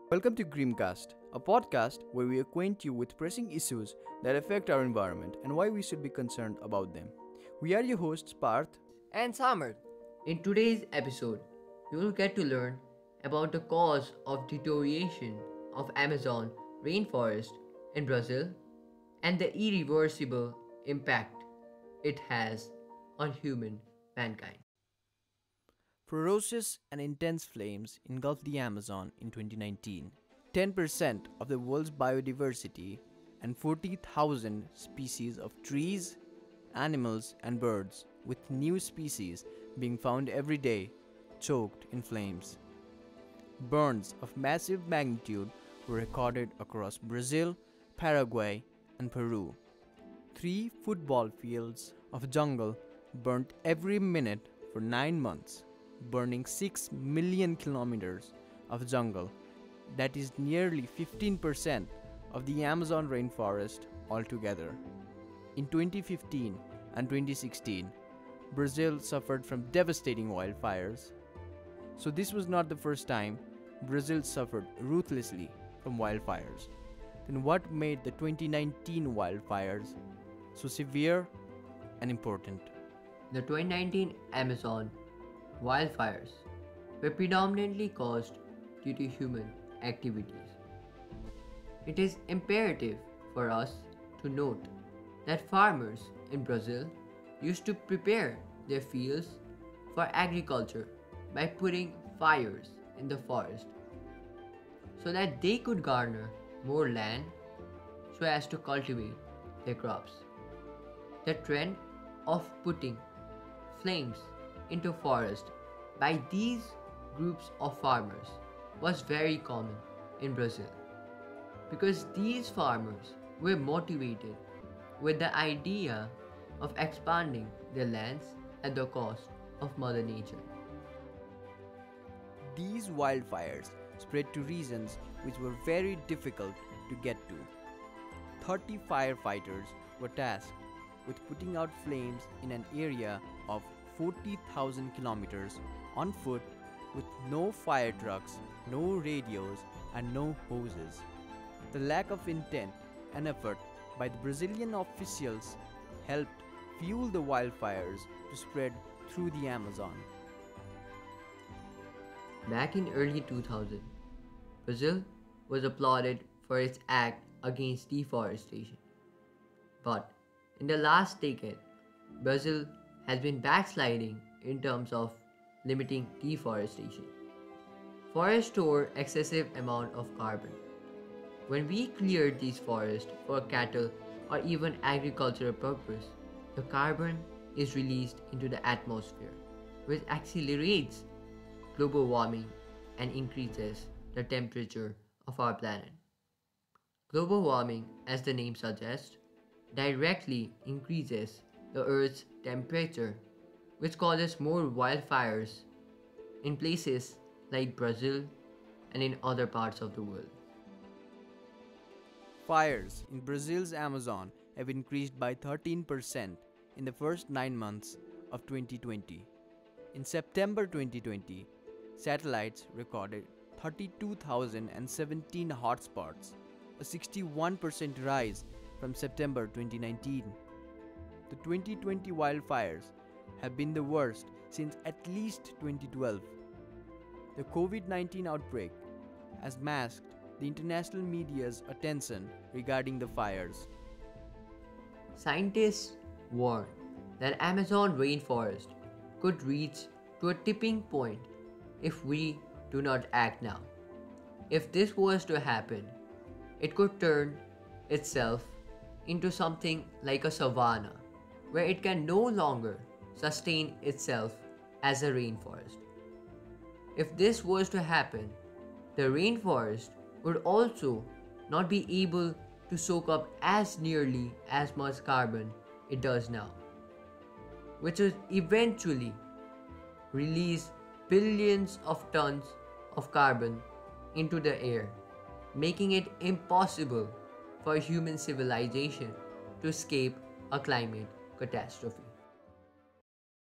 Welcome to GreamCast, a podcast where we acquaint you with pressing issues that affect our environment and why we should be concerned about them. We are your hosts, Parth. And Samar. In today's episode, you will get to learn about the cause of deterioration of Amazon rainforest in Brazil and the irreversible impact it has on human mankind. Ferocious and intense flames engulfed the Amazon in 2019. 10% of the world's biodiversity and 40,000 species of trees, animals, and birds, with new species being found every day, choked in flames. Burns of massive magnitude were recorded across Brazil, Paraguay, and Peru. 3 football fields of jungle burnt every minute for 9 months, burning 6 million kilometers of jungle. That is nearly 15% of the Amazon rainforest altogether. In 2015 and 2016, Brazil suffered from devastating wildfires. So this was not the first time Brazil suffered ruthlessly from wildfires. Then what made the 2019 wildfires so severe and important? The 2019 Amazon wildfires were predominantly caused due to human activities. It is imperative for us to note that farmers in Brazil used to prepare their fields for agriculture by putting fires in the forest so that they could garner more land so as to cultivate their crops. The trend of putting flames into forest by these groups of farmers was very common in Brazil because these farmers were motivated with the idea of expanding their lands at the cost of Mother Nature. These wildfires spread to regions which were very difficult to get to. 30 firefighters were tasked with putting out flames in an area of 40,000 kilometers on foot with no fire trucks, no radios, and no hoses. The lack of intent and effort by the Brazilian officials helped fuel the wildfires to spread through the Amazon. Back in early 2000, Brazil was applauded for its act against deforestation. But in the last decade, Brazil has been backsliding in terms of limiting deforestation. Forests store excessive amount of carbon. When we clear these forests for cattle or even agricultural purpose, the carbon is released into the atmosphere, which accelerates global warming and increases the temperature of our planet. Global warming, as the name suggests, directly increases the Earth's temperature, which causes more wildfires in places like Brazil and in other parts of the world. Fires in Brazil's Amazon have increased by 13% in the first 9 months of 2020. In September 2020, satellites recorded 32,017 hotspots, a 61% rise from September 2019. The 2020 wildfires have been the worst since at least 2012. The COVID-19 outbreak has masked the international media's attention regarding the fires. Scientists warn that Amazon rainforest could reach to a tipping point if we do not act now. If this was to happen, it could turn itself into something like a savanna where it can no longer sustain itself as a rainforest. If this was to happen, the rainforest would also not be able to soak up as nearly as much carbon it does now, which would eventually release billions of tons of carbon into the air, making it impossible for human civilization to escape a climate catastrophe.